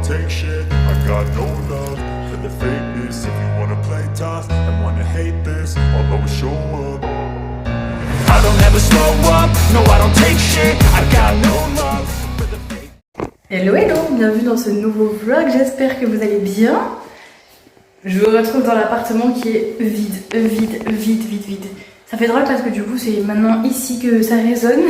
take shit. I got no love for the fakeness. If you wanna play tough and wanna hate this, I'll always show up. I don't ever slow up, no I don't take shit. I got no love for the fake. Hello hello, bienvenue dans ce nouveau vlog, j'espère que vous allez bien. Je vous retrouve dans l'appartement qui est vide. Ça fait drôle parce que du coup c'est maintenant ici que ça résonne.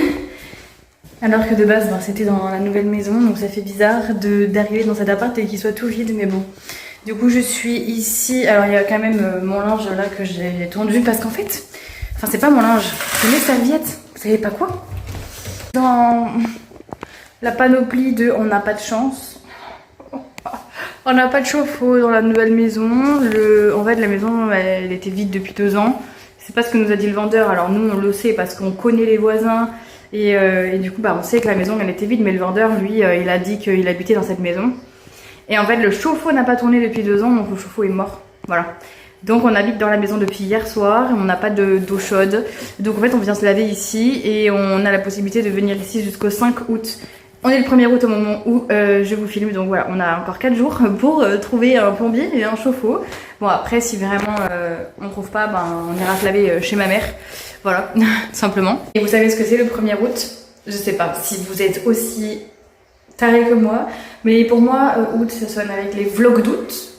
Alors que de base c'était dans la nouvelle maison, donc ça fait bizarre d'arriver dans cet appart et qu'il soit tout vide, mais bon. Du coup je suis ici, alors il y a quand même mon linge là que j'ai tendu parce qu'en fait, enfin c'est pas mon linge, c'est mes serviettes, vous savez pas quoi? Dans la panoplie de on n'a pas de chance, on n'a pas de chauffe-eau dans la nouvelle maison, en fait la maison elle était vide depuis 2 ans, c'est pas ce que nous a dit le vendeur, alors nous on le sait parce qu'on connaît les voisins. Et du coup on sait que la maison elle était vide, mais le vendeur lui il a dit qu'il habitait dans cette maison. Et en fait le chauffe-eau n'a pas tourné depuis 2 ans, donc le chauffe-eau est mort. Voilà. Donc on habite dans la maison depuis hier soir, et on n'a pas d'eau chaude. Donc en fait on vient se laver ici et on a la possibilité de venir ici jusqu'au 5 août. On est le 1er août au moment où je vous filme, donc voilà, on a encore 4 jours pour trouver un plombier et un chauffe-eau. Bon après si vraiment on trouve pas, on ira se laver chez ma mère. Voilà, tout simplement. Et vous savez ce que c'est le 1er août? Je sais pas si vous êtes aussi taré que moi, mais pour moi, août, ça sonne avec les vlogs d'août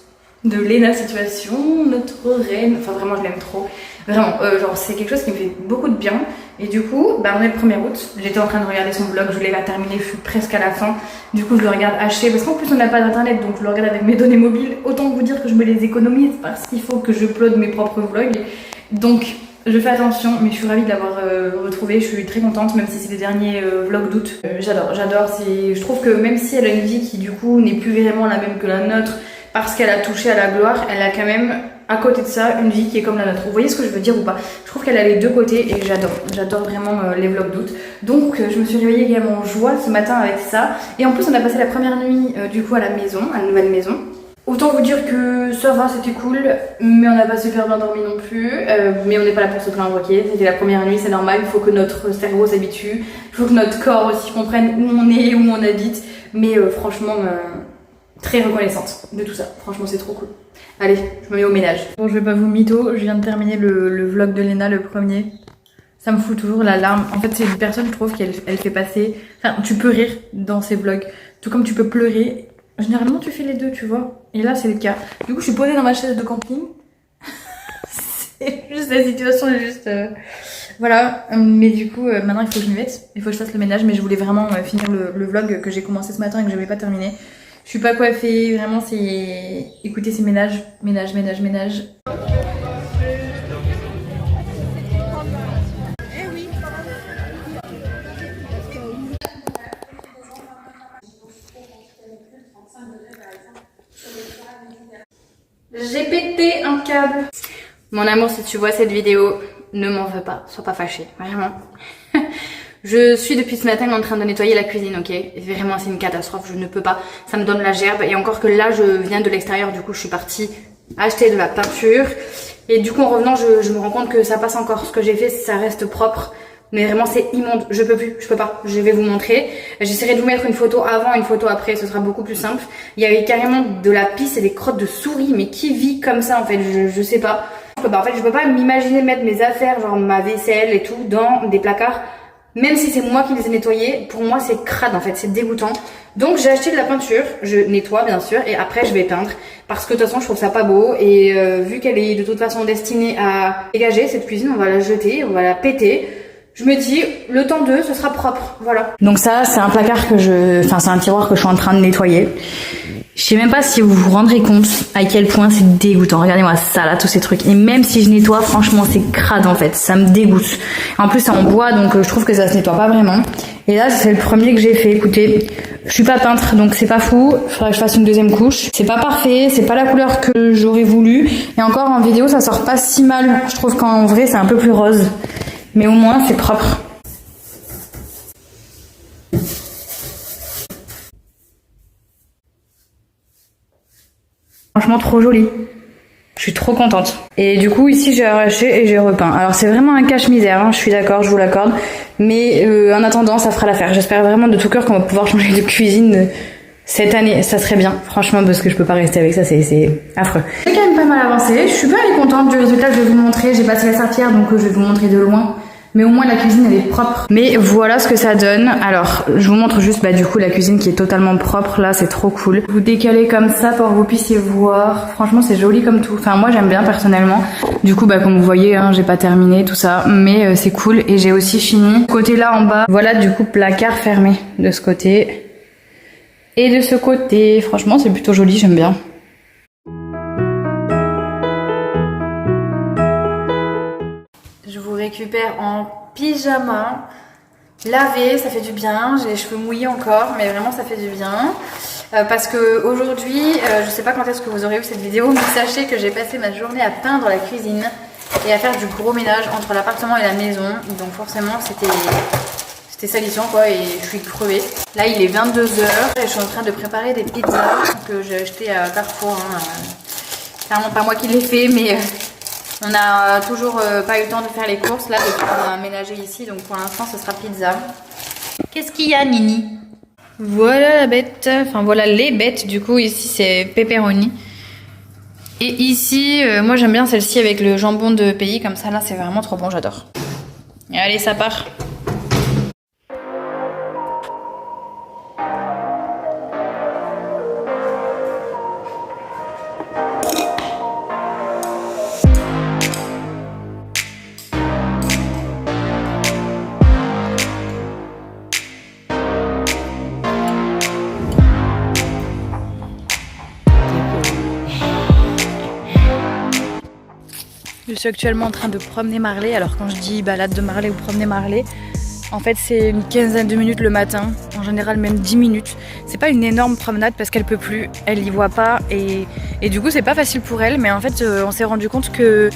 de Léna Situation, notre reine. Enfin, vraiment, je l'aime trop. Vraiment, genre, c'est quelque chose qui me fait beaucoup de bien. Et du coup, on est le 1er août. J'étais en train de regarder son vlog, je l'ai pas terminé, je suis presque à la fin. Du coup, je le regarde haché, parce qu'en plus, on n'a pas d'internet, donc je le regarde avec mes données mobiles. Autant vous dire que je me les économise parce qu'il faut que je upload mes propres vlogs. Donc, je fais attention, mais je suis ravie de l'avoir retrouvé, je suis très contente, même si c'est les derniers vlogs d'août. J'adore, je trouve que même si elle a une vie qui du coup n'est plus vraiment la même que la nôtre, parce qu'elle a touché à la gloire, elle a quand même, à côté de ça, une vie qui est comme la nôtre. Vous voyez ce que je veux dire ou pas? Je trouve qu'elle a les deux côtés et j'adore vraiment les vlogs d'août. Donc je me suis réveillée également en joie ce matin avec ça. Et en plus on a passé la première nuit du coup à la maison, à la nouvelle maison. Autant vous dire que ça va, c'était cool, mais on n'a pas super bien dormi non plus, mais on n'est pas là pour se plaindre, ok, c'était la première nuit, c'est normal, il faut que notre cerveau s'habitue, il faut que notre corps aussi comprenne où on est, où on habite, mais franchement, très reconnaissante de tout ça, franchement c'est trop cool. Allez, je me mets au ménage. Bon, je vais pas vous mytho, je viens de terminer le vlog de Léna, le premier. Ça me fout toujours la larme. En fait, c'est une personne, je trouve, qu'elle fait passer... Enfin, tu peux rire dans ses vlogs, tout comme tu peux pleurer. Généralement tu fais les deux, tu vois, et là c'est le cas. Du coup je suis posée dans ma chaise de camping. C'est juste la situation est juste voilà, mais du coup maintenant il faut que je m'y mette, il faut que je fasse le ménage, mais je voulais vraiment finir le vlog que j'ai commencé ce matin et que je n'avais pas terminé. Je suis pas coiffée, vraiment c'est... Écoutez, c'est ménage. J'ai pété un câble. Mon amour, si tu vois cette vidéo, ne m'en veux pas, sois pas fâché, vraiment. Je suis depuis ce matin en train de nettoyer la cuisine, ok? Et vraiment c'est une catastrophe, je ne peux pas, ça me donne la gerbe. Et encore que là je viens de l'extérieur, du coup je suis partie acheter de la peinture. Et du coup en revenant je me rends compte que ça passe encore, ce que j'ai fait ça reste propre. Mais vraiment c'est immonde, je peux plus, je peux pas, je vais vous montrer. J'essaierai de vous mettre une photo avant, une photo après, ce sera beaucoup plus simple. Il y avait carrément de la pisse et des crottes de souris, mais qui vit comme ça en fait, je sais pas. En fait je peux pas m'imaginer mettre mes affaires, genre ma vaisselle et tout, dans des placards. Même si c'est moi qui les ai nettoyés, pour moi c'est crade en fait, c'est dégoûtant. Donc j'ai acheté de la peinture, je nettoie bien sûr, et après je vais peindre. Parce que de toute façon je trouve ça pas beau, et vu qu'elle est de toute façon destinée à dégager cette cuisine, on va la jeter, on va la péter. Je me dis, le temps d'eux, ce sera propre, voilà. Donc ça, c'est un placard enfin c'est un tiroir que je suis en train de nettoyer. Je sais même pas si vous vous rendrez compte à quel point c'est dégoûtant. Regardez-moi ça là, tous ces trucs. Et même si je nettoie, franchement c'est crade en fait, ça me dégoûte. En plus c'est en bois, donc je trouve que ça se nettoie pas vraiment. Et là c'est le premier que j'ai fait, écoutez. Je suis pas peintre, donc c'est pas fou. Il faudrait que je fasse une deuxième couche. C'est pas parfait, c'est pas la couleur que j'aurais voulu. Et encore en vidéo ça sort pas si mal. Je trouve qu'en vrai c'est un peu plus rose. Mais au moins c'est propre. Franchement trop joli. Je suis trop contente. Et du coup ici j'ai arraché et j'ai repeint. Alors c'est vraiment un cache-misère, hein, je suis d'accord, je vous l'accorde. Mais en attendant ça fera l'affaire. J'espère vraiment de tout cœur qu'on va pouvoir changer de cuisine cette année, ça serait bien, franchement, parce que je peux pas rester avec ça, c'est affreux. J'ai quand même pas mal avancé, je suis pas contente du résultat que je vais vous montrer. J'ai passé la serpillère, donc je vais vous montrer de loin. Mais au moins la cuisine elle est propre. Mais voilà ce que ça donne. Alors je vous montre juste du coup la cuisine qui est totalement propre là, c'est trop cool. Vous décalez comme ça pour que vous puissiez voir. Franchement c'est joli comme tout. Enfin moi j'aime bien personnellement. Du coup comme vous voyez hein, j'ai pas terminé tout ça. Mais c'est cool et j'ai aussi fini. Côté là en bas, voilà du coup placard fermé de ce côté. Et de ce côté. Franchement c'est plutôt joli, j'aime bien. Je vous récupère en pyjama, lavé, ça fait du bien. J'ai les cheveux mouillés encore, mais vraiment ça fait du bien. Parce que aujourd'hui, je sais pas quand est-ce que vous aurez vu cette vidéo, mais sachez que j'ai passé ma journée à peindre la cuisine et à faire du gros ménage entre l'appartement et la maison. Donc forcément, c'était salissant quoi, et je suis crevée. Là, il est 22 h et je suis en train de préparer des pizzas que j'ai achetées à Carrefour. Hein. Clairement pas moi qui l'ai fait, mais on n'a toujours pas eu le temps de faire les courses là depuis qu'on a aménagé ici, donc pour l'instant ce sera pizza. Qu'est-ce qu'il y a Nini? Voilà la bête, enfin voilà les bêtes du coup, ici c'est pepperoni. Et ici, moi j'aime bien celle-ci avec le jambon de pays, comme ça là c'est vraiment trop bon, j'adore. Et allez ça part. Je suis actuellement en train de promener Marley. Alors quand je dis balade de Marley ou promener Marley, en fait c'est une quinzaine de minutes le matin, en général même 10 minutes. C'est pas une énorme promenade parce qu'elle peut plus, elle y voit pas et du coup c'est pas facile pour elle. Mais en fait on s'est rendu compte que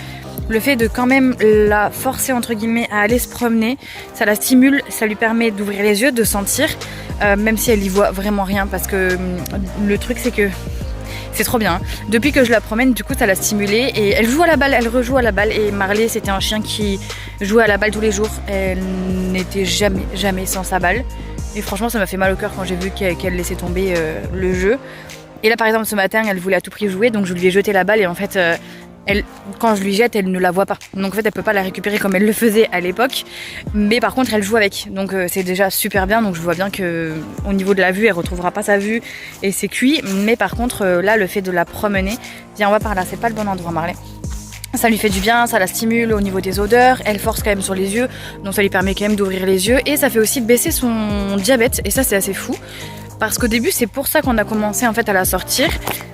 le fait de quand même la forcer entre guillemets à aller se promener, ça la stimule, ça lui permet d'ouvrir les yeux, de sentir, même si elle y voit vraiment rien. Parce que le truc c'est que c'est trop bien. Depuis que je la promène, du coup, ça l'a stimulée et elle joue à la balle, elle rejoue à la balle. Et Marley, c'était un chien qui jouait à la balle tous les jours. Elle n'était jamais sans sa balle. Et franchement, ça m'a fait mal au cœur quand j'ai vu qu'elle laissait tomber le jeu. Et là, par exemple, ce matin, elle voulait à tout prix jouer, donc je lui ai jeté la balle et en fait, quand je lui jette, elle ne la voit pas. Donc en fait, elle peut pas la récupérer comme elle le faisait à l'époque. Mais par contre, elle joue avec. Donc c'est déjà super bien. Donc je vois bien que au niveau de la vue, elle retrouvera pas sa vue et c'est cuit. Mais par contre, là, le fait de la promener, viens, on va par là. C'est pas le bon endroit, Marley. Ça lui fait du bien, ça la stimule au niveau des odeurs. Elle force quand même sur les yeux, donc ça lui permet quand même d'ouvrir les yeux et ça fait aussi baisser son diabète. Et ça, c'est assez fou. Parce qu'au début, c'est pour ça qu'on a commencé en fait à la sortir.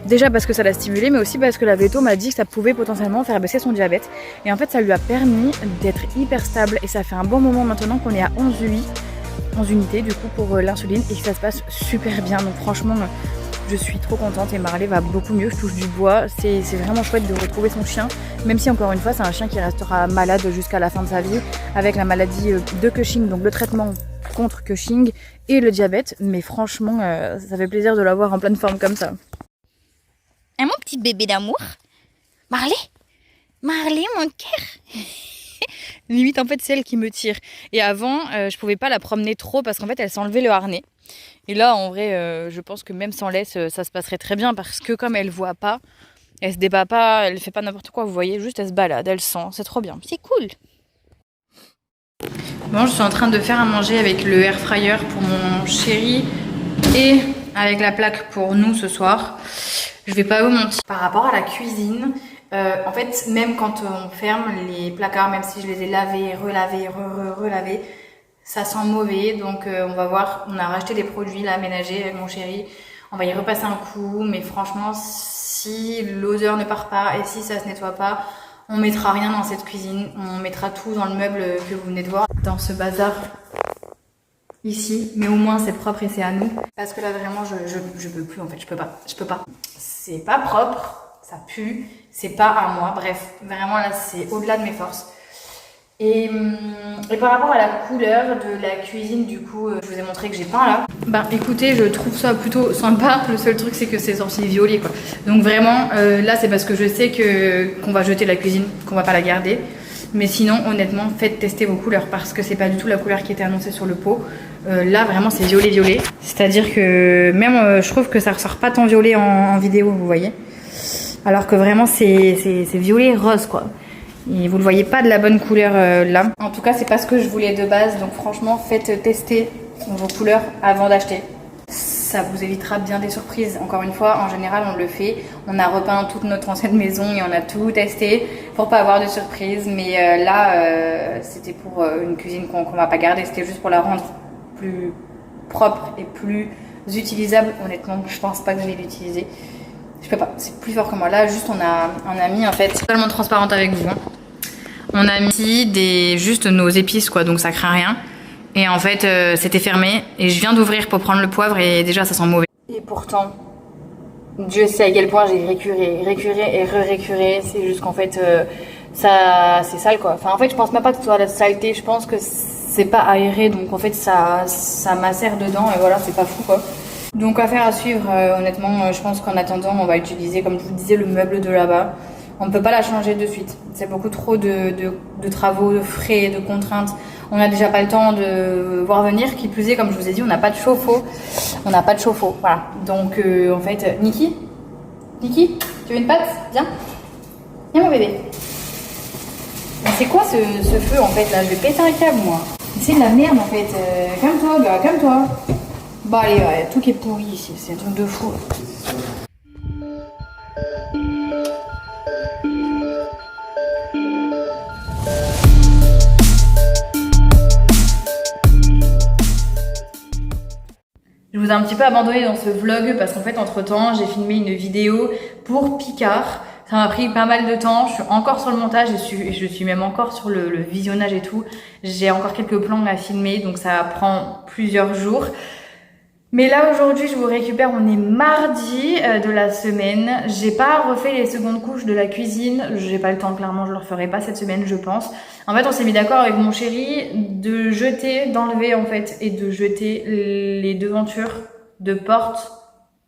Déjà parce que ça l'a stimulé, mais aussi parce que la véto m'a dit que ça pouvait potentiellement faire baisser son diabète. Et en fait, ça lui a permis d'être hyper stable. Et ça fait un bon moment maintenant qu'on est à 11 unités du coup pour l'insuline et que ça se passe super bien. Donc franchement, je suis trop contente et Marley va beaucoup mieux. Je touche du bois. C'est vraiment chouette de retrouver son chien. Même si encore une fois, c'est un chien qui restera malade jusqu'à la fin de sa vie avec la maladie de Cushing, donc le traitement contre Cushing et le diabète, mais franchement ça fait plaisir de l'avoir en pleine forme comme ça. Hein, mon petit bébé d'amour? Marley, mon cœur. Limite en fait c'est elle qui me tire. Et avant je pouvais pas la promener trop parce qu'en fait elle s'enlevait le harnais. Et là en vrai je pense que même sans laisse ça se passerait très bien parce que comme elle voit pas, elle se débat pas, elle fait pas n'importe quoi, vous voyez, juste elle se balade, elle sent, c'est trop bien, c'est cool. Bon, je suis en train de faire à manger avec le air fryer pour mon chéri et avec la plaque pour nous ce soir. Je vais pas vous mentir. Par rapport à la cuisine, en fait, même quand on ferme les placards, même si je les ai lavés, relavés, relavés, ça sent mauvais. Donc on va voir, on a racheté des produits là, aménagés avec mon chéri. On va y repasser un coup, mais franchement, si l'odeur ne part pas et si ça se nettoie pas, on mettra rien dans cette cuisine, on mettra tout dans le meuble que vous venez de voir. Dans ce bazar ici, mais au moins c'est propre et c'est à nous. Parce que là vraiment je peux plus en fait, je peux pas. C'est pas propre, ça pue, c'est pas à moi, bref, vraiment là c'est au-delà de mes forces. Et par rapport à la couleur de la cuisine, du coup, je vous ai montré que j'ai peint là. Ben écoutez, je trouve ça plutôt sympa. Le seul truc c'est que c'est sorti violet quoi. Donc vraiment, là c'est parce que je sais qu'on va jeter la cuisine, qu'on va pas la garder. Mais sinon, honnêtement, faites tester vos couleurs parce que c'est pas du tout la couleur qui était annoncée sur le pot. Là, vraiment, c'est violet. C'est-à-dire que même, je trouve que ça ressort pas tant violet en vidéo, vous voyez. Alors que vraiment, c'est violet rose, quoi. Et vous le voyez pas de la bonne couleur là. En tout cas, c'est pas ce que je voulais de base. Donc franchement, faites tester vos couleurs avant d'acheter. Ça vous évitera bien des surprises. Encore une fois, en général, on le fait. On a repeint toute notre ancienne maison et on a tout testé pour pas avoir de surprise. Mais là, c'était pour une cuisine qu'on va pas garder. C'était juste pour la rendre plus propre et plus utilisable. Honnêtement, je pense pas que je vais l'utiliser. Je peux pas, c'est plus fort que moi. Là, juste, on a mis en fait, totalement transparente avec vous. Hein. On a mis ici juste nos épices, quoi, donc ça craint rien. Et en fait, c'était fermé. Et je viens d'ouvrir pour prendre le poivre et déjà, ça sent mauvais. Et pourtant, Dieu sait à quel point j'ai récuré et re-récuré. C'est juste qu'en fait, ça, c'est sale, quoi. Enfin, en fait, je pense même pas que ce soit la saleté. Je pense que c'est pas aéré, donc en fait, ça macère dedans et voilà, c'est pas fou, quoi. Donc affaire à suivre, honnêtement, je pense qu'en attendant, on va utiliser, comme je vous disais, le meuble de là-bas. On ne peut pas la changer de suite. C'est beaucoup trop de travaux, de frais, de contraintes. On n'a déjà pas le temps de voir venir. Qui plus est, comme je vous ai dit, on n'a pas de chauffe-eau. Voilà. Donc en fait, Niki, tu veux une pâte? Viens. Viens mon bébé. Mais c'est quoi ce feu en fait là? Je vais péter un câble moi. C'est de la merde en fait. Calme-toi gars, calme-toi. Bah allez, ouais, tout qui est pourri ici, c'est un truc de fou. Je vous ai un petit peu abandonné dans ce vlog parce qu'en fait entre temps j'ai filmé une vidéo pour Picard. Ça m'a pris pas mal de temps, je suis encore sur le montage et je suis même encore sur le visionnage et tout. J'ai encore quelques plans à filmer donc ça prend plusieurs jours. Mais là aujourd'hui je vous récupère, on est mardi de la semaine. J'ai pas refait les secondes couches de la cuisine, j'ai pas le temps clairement, je le referai pas cette semaine je pense. En fait on s'est mis d'accord avec mon chéri de jeter, d'enlever en fait et de jeter les devantures de porte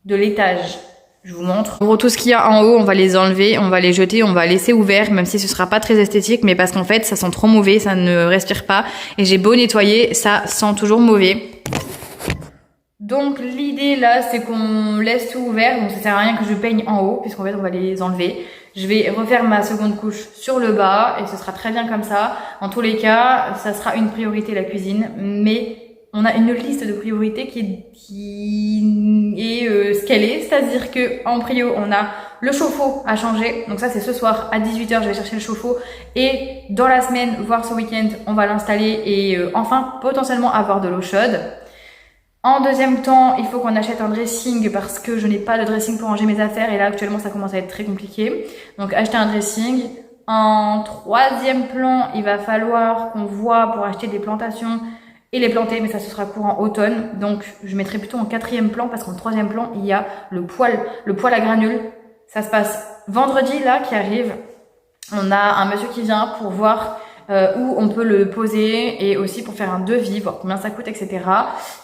de l'étage. Je vous montre. En gros tout ce qu'il y a en haut on va les enlever, on va les jeter, on va laisser ouvert même si ce sera pas très esthétique mais parce qu'en fait ça sent trop mauvais, ça ne respire pas et j'ai beau nettoyer, ça sent toujours mauvais. Donc l'idée là c'est qu'on laisse tout ouvert, donc ça sert à rien que je peigne en haut puisqu'en fait on va les enlever. Je vais refaire ma seconde couche sur le bas et ce sera très bien comme ça. En tous les cas, ça sera une priorité la cuisine, mais on a une liste de priorités qui est ce qu'elle est, c'est-à-dire que en prio on a le chauffe-eau à changer, donc ça c'est ce soir à 18h je vais chercher le chauffe-eau et dans la semaine, voire ce week-end, on va l'installer et enfin potentiellement avoir de l'eau chaude. En deuxième temps, il faut qu'on achète un dressing parce que je n'ai pas de dressing pour ranger mes affaires et là actuellement ça commence à être très compliqué. Donc acheter un dressing. En troisième plan, il va falloir qu'on voit pour acheter des plantations et les planter, mais ça ce sera courant automne. Donc je mettrai plutôt en quatrième plan parce qu'en troisième plan, il y a le poêle à granules. Ça se passe vendredi là qui arrive. On a un monsieur qui vient pour voir où on peut le poser et aussi pour faire un devis, voir combien ça coûte, etc.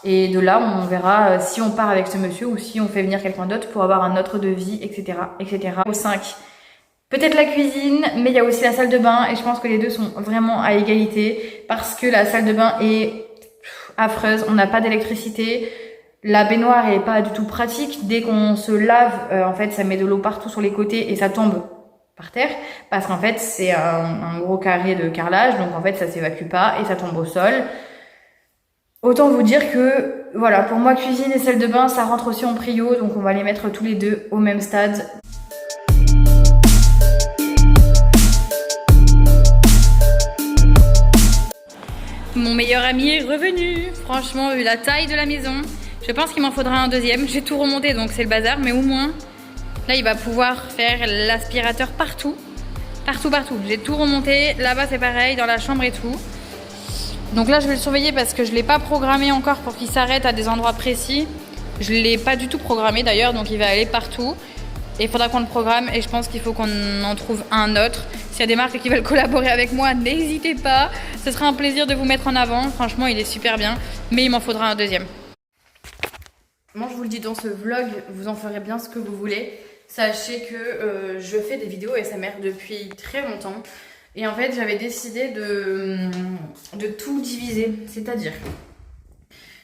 Et de là, on verra si on part avec ce monsieur ou si on fait venir quelqu'un d'autre pour avoir un autre devis, etc. etc. Au 5, peut-être la cuisine, mais il y a aussi la salle de bain et je pense que les deux sont vraiment à égalité parce que la salle de bain est affreuse, on n'a pas d'électricité. La baignoire est pas du tout pratique. Dès qu'on se lave, en fait, ça met de l'eau partout sur les côtés et ça tombe par terre parce qu'en fait c'est un gros carré de carrelage donc en fait ça s'évacue pas et ça tombe au sol. Autant vous dire que voilà, pour moi cuisine et salle de bain ça rentre aussi en prio donc on va les mettre tous les deux au même stade. Mon meilleur ami est revenu. Franchement vu la taille de la maison je pense qu'il m'en faudra un deuxième. J'ai tout remonté donc c'est le bazar mais au moins là, il va pouvoir faire l'aspirateur partout. Partout. J'ai tout remonté. Là-bas, c'est pareil, dans la chambre et tout. Donc là, je vais le surveiller parce que je ne l'ai pas programmé encore pour qu'il s'arrête à des endroits précis. Je ne l'ai pas du tout programmé d'ailleurs, donc il va aller partout. Et il faudra qu'on le programme et je pense qu'il faut qu'on en trouve un autre. S'il y a des marques qui veulent collaborer avec moi, n'hésitez pas. Ce sera un plaisir de vous mettre en avant. Franchement, il est super bien. Mais il m'en faudra un deuxième. Moi, je vous le dis dans ce vlog, vous en ferez bien ce que vous voulez. Sachez que je fais des vidéos ASMR depuis très longtemps. Et en fait, j'avais décidé de tout diviser. C'est-à-dire,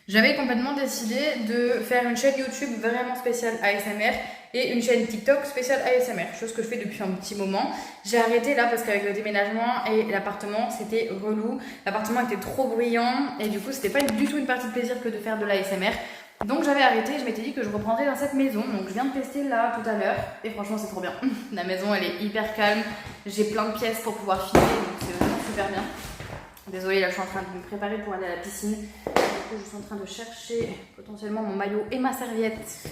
j'avais complètement décidé de faire une chaîne YouTube vraiment spéciale ASMR et une chaîne TikTok spéciale ASMR, chose que je fais depuis un petit moment. J'ai arrêté là parce qu'avec le déménagement et l'appartement, c'était relou. L'appartement était trop bruyant et du coup, c'était pas du tout une partie de plaisir que de faire de l'ASMR. Donc j'avais arrêté, je m'étais dit que je reprendrais dans cette maison. Donc je viens de tester là tout à l'heure et franchement c'est trop bien. La maison elle est hyper calme, j'ai plein de pièces pour pouvoir filmer, donc c'est vraiment super bien. Désolée, là je suis en train de me préparer pour aller à la piscine. Du coup je suis en train de chercher potentiellement mon maillot et ma serviette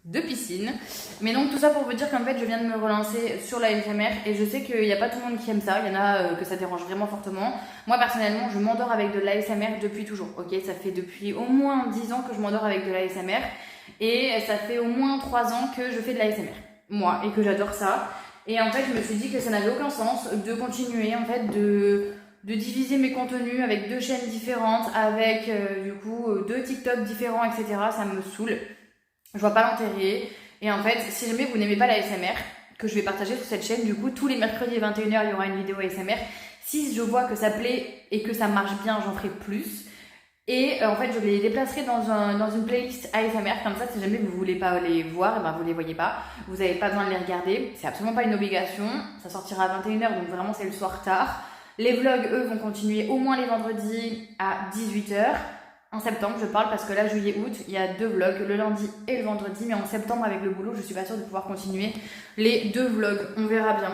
de piscine. Mais donc tout ça pour vous dire qu'en fait je viens de me relancer sur la ASMR et je sais qu'il n'y a pas tout le monde qui aime ça, il y en a que ça dérange vraiment fortement. Moi personnellement je m'endors avec de l'ASMR depuis toujours, ok, ça fait depuis au moins 10 ans que je m'endors avec de l'ASMR et ça fait au moins 3 ans que je fais de l'ASMR, moi, et que j'adore ça. Et en fait je me suis dit que ça n'avait aucun sens de continuer en fait de diviser mes contenus avec 2 chaînes différentes, avec du coup 2 TikTok différents, etc. Ça me saoule. Je vois pas l'intérêt. Et en fait, si jamais vous n'aimez pas la ASMR, que je vais partager sur cette chaîne, du coup, tous les mercredis à 21h, il y aura une vidéo ASMR. Si je vois que ça plaît et que ça marche bien, j'en ferai plus. Et en fait, je les déplacerai dans une playlist ASMR. Comme ça, si jamais vous voulez pas les voir, et ben vous les voyez pas. Vous n'avez pas besoin de les regarder. C'est absolument pas une obligation. Ça sortira à 21h, donc vraiment, c'est le soir tard. Les vlogs, eux, vont continuer au moins les vendredis à 18h. En septembre, je parle parce que là, juillet-août, il y a 2 vlogs, le lundi et le vendredi. Mais en septembre, avec le boulot, je suis pas sûre de pouvoir continuer les 2 vlogs. On verra bien.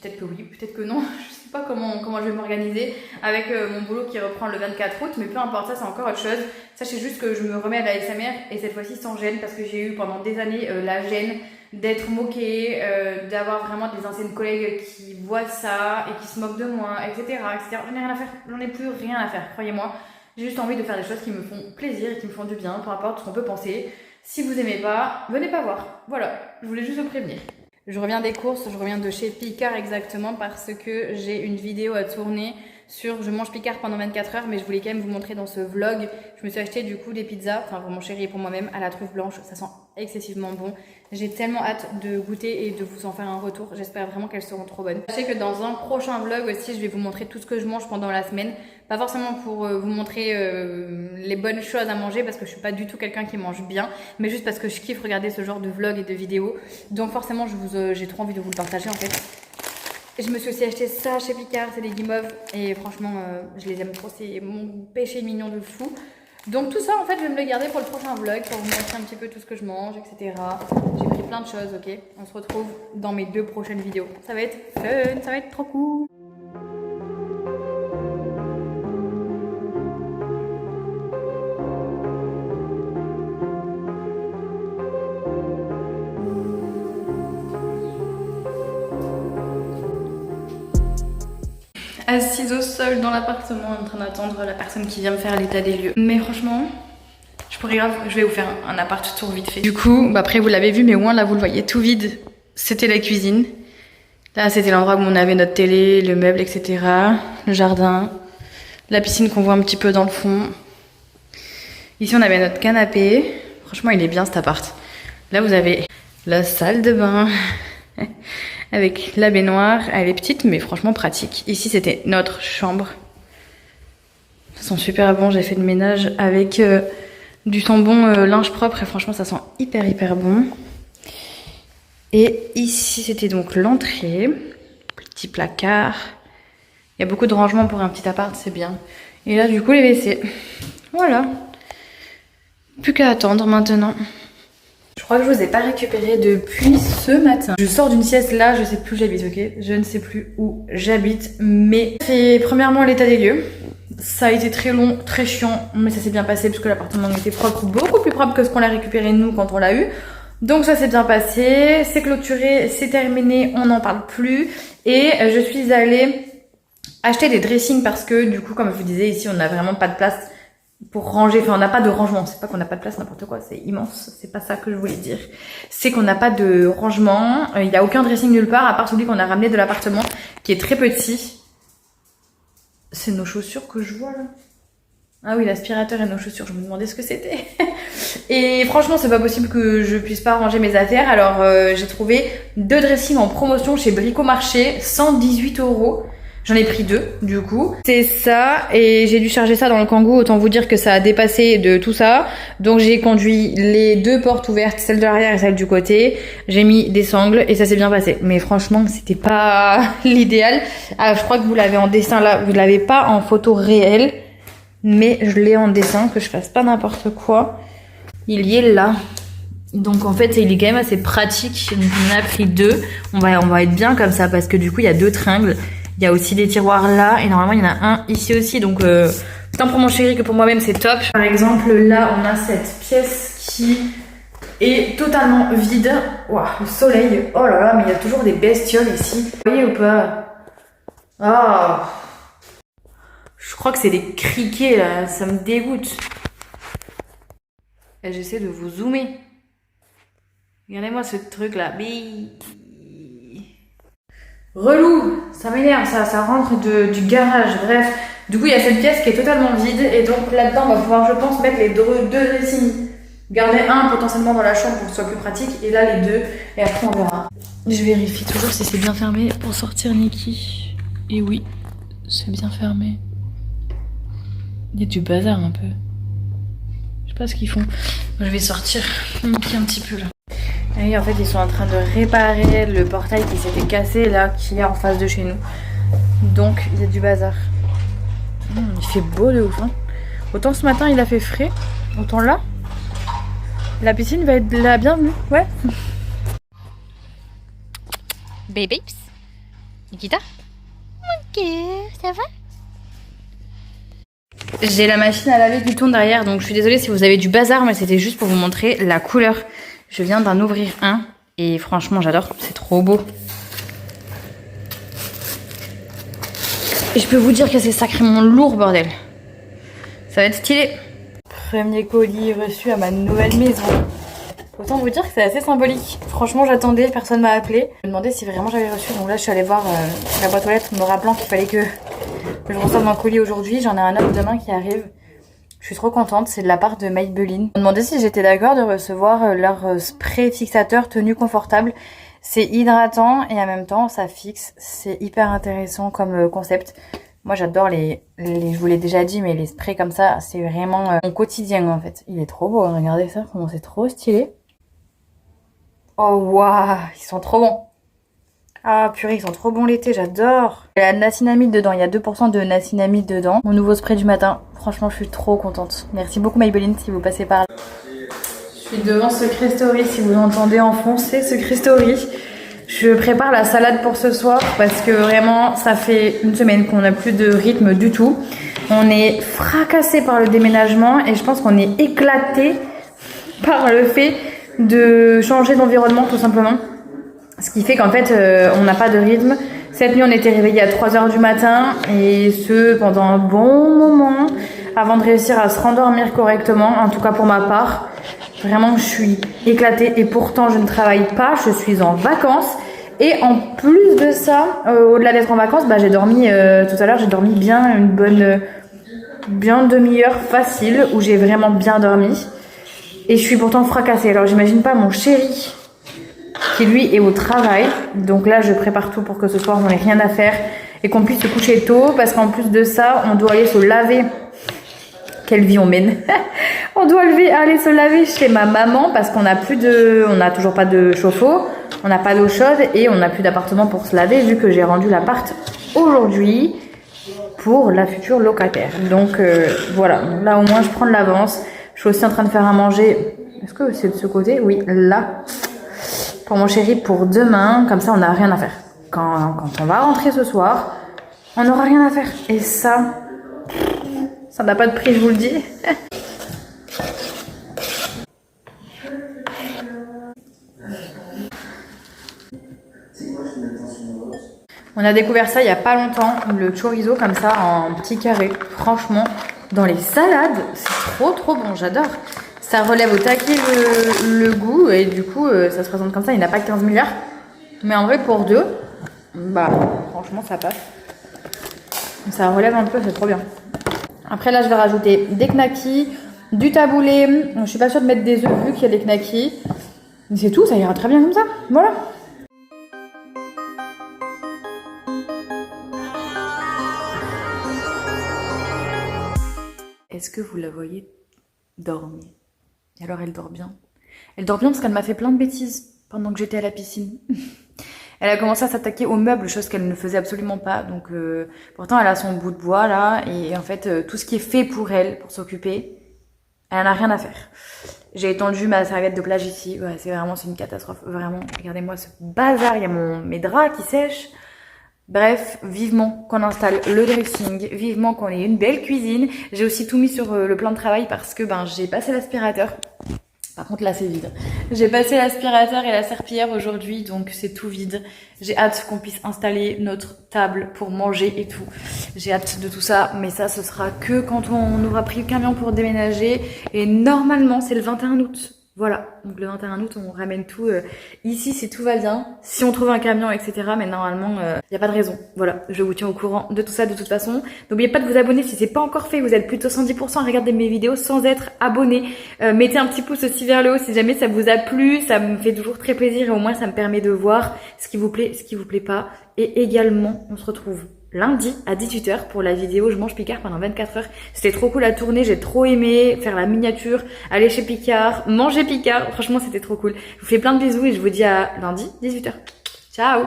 Peut-être que oui, peut-être que non. Je sais pas comment je vais m'organiser avec mon boulot qui reprend le 24 août. Mais peu importe, ça, c'est encore autre chose. Sachez juste que je me remets à la ASMR et cette fois-ci sans gêne parce que j'ai eu pendant des années la gêne d'être moquée, d'avoir vraiment des anciennes collègues qui voient ça et qui se moquent de moi, etc. etc. J'en ai rien à faire, j'en ai plus rien à faire, croyez-moi. J'ai juste envie de faire des choses qui me font plaisir et qui me font du bien, peu importe ce qu'on peut penser. Si vous aimez pas, venez pas voir. Voilà, je voulais juste vous prévenir. Je reviens des courses, je reviens de chez Picard exactement parce que j'ai une vidéo à tourner sur je mange Picard pendant 24 heures, mais je voulais quand même vous montrer dans ce vlog. Je me suis acheté du coup des pizzas, enfin pour mon chéri et pour moi-même, à la truffe blanche. Ça sent excessivement bon. J'ai tellement hâte de goûter et de vous en faire un retour. J'espère vraiment qu'elles seront trop bonnes. Sachez que dans un prochain vlog aussi, je vais vous montrer tout ce que je mange pendant la semaine. Pas forcément pour vous montrer les bonnes choses à manger parce que je suis pas du tout quelqu'un qui mange bien, mais juste parce que je kiffe regarder ce genre de vlog et de vidéos. Donc forcément, j'ai trop envie de vous le partager en fait. Je me suis aussi acheté ça chez Picard, c'est des guimauves et franchement je les aime trop, c'est mon péché mignon de fou. Donc tout ça en fait je vais me le garder pour le prochain vlog, pour vous montrer un petit peu tout ce que je mange, etc. J'ai pris plein de choses, ok. On se retrouve dans mes 2 prochaines vidéos. Ça va être fun, ça va être trop cool. Assise au sol dans l'appartement en train d'attendre la personne qui vient me faire l'état des lieux. Mais franchement, je vais vous faire un appart tour vite fait. Du coup, après vous l'avez vu, mais au moins là vous le voyez tout vide. C'était la cuisine. Là c'était l'endroit où on avait notre télé, le meuble, etc. Le jardin. La piscine qu'on voit un petit peu dans le fond. Ici on avait notre canapé. Franchement il est bien cet appart. Là vous avez la salle de bain. Avec la baignoire, elle est petite mais franchement pratique. Ici c'était notre chambre. Ça sent super bon, j'ai fait le ménage avec du tampon linge propre et franchement ça sent hyper bon. Et ici c'était donc l'entrée, petit placard. Il y a beaucoup de rangements pour un petit appart, c'est bien. Et là du coup les WC. Voilà. Plus qu'à attendre maintenant. Je crois que je vous ai pas récupéré depuis ce matin. Je sors d'une sieste là, je sais plus où j'habite, ok. Je ne sais plus où j'habite, mais c'est premièrement l'état des lieux. Ça a été très long, très chiant, mais ça s'est bien passé parce que l'appartement était propre, beaucoup plus propre que ce qu'on l'a récupéré nous quand on l'a eu. Donc ça s'est bien passé, c'est clôturé, c'est terminé, on n'en parle plus. Et je suis allée acheter des dressings parce que du coup, comme je vous disais, ici on n'a vraiment pas de place pour ranger, enfin on n'a pas de rangement, c'est pas qu'on n'a pas de place, n'importe quoi, c'est immense, c'est pas ça que je voulais dire. C'est qu'on n'a pas de rangement, il n'y a aucun dressing nulle part à part celui qu'on a ramené de l'appartement qui est très petit. C'est nos chaussures que je vois là. Ah oui, l'aspirateur et nos chaussures, je me demandais ce que c'était. Et franchement c'est pas possible que je puisse pas ranger mes affaires, alors j'ai trouvé 2 dressings en promotion chez Brico Marché, 118 €. J'en ai pris 2 du coup. C'est ça et j'ai dû charger ça dans le Kangoo. Autant vous dire que ça a dépassé de tout ça. Donc j'ai conduit les 2 portes ouvertes, celle de l'arrière et celle du côté. J'ai mis des sangles et ça s'est bien passé. Mais franchement c'était pas l'idéal. Ah, je crois que vous l'avez en dessin là. Vous l'avez pas en photo réelle. Mais je l'ai en dessin, que je fasse pas n'importe quoi. Il y est là. Donc en fait il est quand même assez pratique. Donc on en a pris 2. On va être bien comme ça parce que du coup il y a 2 tringles. Il y a aussi des tiroirs là et normalement il y en a un ici aussi. Donc tant pour mon chéri que pour moi-même c'est top. Par exemple là on a cette pièce qui est totalement vide. Waouh, le soleil. Oh là là, mais il y a toujours des bestioles ici. Vous voyez ou pas? Ah, je crois que c'est des criquets là, ça me dégoûte. Et j'essaie de vous zoomer. Regardez-moi ce truc là. Relou, ça m'énerve, ça rentre du garage, bref. Du coup, il y a cette pièce qui est totalement vide et donc là-dedans, on va pouvoir, je pense, mettre les 2 dressings. Garder un potentiellement dans la chambre pour que ce soit plus pratique et là les 2 et après on verra. Je vérifie toujours si c'est bien fermé pour sortir Niki. Et oui, c'est bien fermé. Il y a du bazar un peu. Je sais pas ce qu'ils font. Je vais sortir Niki un petit peu là. Et en fait ils sont en train de réparer le portail qui s'était cassé là, qui est en face de chez nous. Donc il y a du bazar. Il fait beau de ouf hein. Autant ce matin il a fait frais, autant là la piscine va être la bienvenue. Ouais. Baby, Nikita, mon cœur, ça va? J'ai la machine à laver qui tourne derrière, donc je suis désolée si vous avez du bazar, mais c'était juste pour vous montrer la couleur. Je viens d'en ouvrir un et franchement j'adore, c'est trop beau. Et je peux vous dire que c'est sacrément lourd, bordel. Ça va être stylé. Premier colis reçu à ma nouvelle maison. Autant vous dire que c'est assez symbolique. Franchement j'attendais, personne m'a appelé. Je me demandais si vraiment j'avais reçu, donc là je suis allée voir la boîte aux lettres me rappelant qu'il fallait que je reçoive un colis aujourd'hui. J'en ai un autre demain qui arrive. Je suis trop contente, c'est de la part de Maybelline. Je me demandais si j'étais d'accord de recevoir leur spray fixateur tenue confortable. C'est hydratant et en même temps ça fixe. C'est hyper intéressant comme concept. Moi j'adore je vous l'ai déjà dit, mais les sprays comme ça, c'est vraiment mon quotidien en fait. Il est trop beau, hein, regardez ça, comment c'est trop stylé. Oh waouh, ils sont trop bons. Ah purée, ils sont trop bons l'été, j'adore. Il y a de nacinamide dedans, il y a 2% de nacinamide dedans. Mon nouveau spray du matin, franchement je suis trop contente. Merci beaucoup Maybelline si vous passez par là. Je suis devant Secret Story, si vous entendez en fond, c'est Secret Story. Je prépare la salade pour ce soir parce que vraiment ça fait une semaine qu'on n'a plus de rythme du tout. On est fracassé par le déménagement et je pense qu'on est éclaté par le fait de changer d'environnement tout simplement. Ce qui fait qu'en fait on n'a pas de rythme. Cette nuit on était réveillés à 3h du matin et ce pendant un bon moment avant de réussir à se rendormir correctement, en tout cas pour ma part. Vraiment je suis éclatée et pourtant je ne travaille pas, je suis en vacances. Et en plus de ça, au-delà d'être en vacances, j'ai dormi tout à l'heure, j'ai dormi bien une bonne demi-heure facile où j'ai vraiment bien dormi. Et je suis pourtant fracassée. Alors j'imagine pas mon chéri qui lui est au travail. Donc là je prépare tout pour que ce soir on n'ait rien à faire et qu'on puisse se coucher tôt parce qu'en plus de ça on doit aller se laver. Quelle vie on mène. On doit aller se laver chez ma maman parce qu'on n'a toujours pas de chauffe-eau, on n'a pas d'eau chaude et on n'a plus d'appartement pour se laver vu que j'ai rendu l'appart aujourd'hui pour la future locataire. Donc voilà, là au moins je prends de l'avance. Je suis aussi en train de faire à manger. Est-ce que c'est de ce côté? Oui, là. Pour mon chéri pour demain, comme ça on n'a rien à faire. Quand on va rentrer ce soir, on n'aura rien à faire. Et ça n'a pas de prix, je vous le dis. On a découvert ça il y a pas longtemps, le chorizo comme ça en petits carrés. Franchement, dans les salades, c'est trop bon, j'adore. Ça relève au taquet le goût et du coup ça se présente comme ça, il n'a pas 15 milliards. Mais en vrai pour deux, franchement ça passe. Ça relève un peu, c'est trop bien. Après là je vais rajouter des knackis, du taboulé. Je suis pas sûre de mettre des œufs vu qu'il y a des knackis. Mais c'est tout, ça ira très bien comme ça. Voilà. est-ce que vous la voyez dormir? Et alors elle dort bien. Elle dort bien parce qu'elle m'a fait plein de bêtises pendant que j'étais à la piscine. Elle a commencé à s'attaquer aux meubles, chose qu'elle ne faisait absolument pas. Donc pourtant elle a son bout de bois là, et en fait tout ce qui est fait pour elle, pour s'occuper, elle en a rien à faire. J'ai étendu ma serviette de plage ici. Ouais, c'est une catastrophe. Vraiment, regardez-moi ce bazar. Il y a mes draps qui sèchent. Bref, vivement qu'on installe le dressing, vivement qu'on ait une belle cuisine. J'ai aussi tout mis sur le plan de travail parce que j'ai passé l'aspirateur. Par contre là c'est vide. J'ai passé l'aspirateur et la serpillière aujourd'hui, donc c'est tout vide. J'ai hâte qu'on puisse installer notre table pour manger et tout. J'ai hâte de tout ça, mais ça ce sera que quand on aura pris le camion pour déménager. Et normalement c'est le 21 août. Voilà, donc le 21 août on ramène tout ici si tout va bien, si on trouve un camion etc. Mais normalement il n'y a pas de raison. Voilà, je vous tiens au courant de tout ça de toute façon. N'oubliez pas de vous abonner si c'est pas encore fait, vous êtes plutôt 110% à regarder mes vidéos sans être abonné. Mettez un petit pouce aussi vers le haut si jamais ça vous a plu, ça me fait toujours très plaisir et au moins ça me permet de voir ce qui vous plaît, ce qui vous plaît pas. Et également on se retrouve lundi à 18h pour la vidéo Je mange Picard pendant 24 heures. C'était trop cool à tourner, j'ai trop aimé faire la miniature, aller chez Picard, manger Picard. Franchement, c'était trop cool. Je vous fais plein de bisous et je vous dis à lundi 18h. Ciao!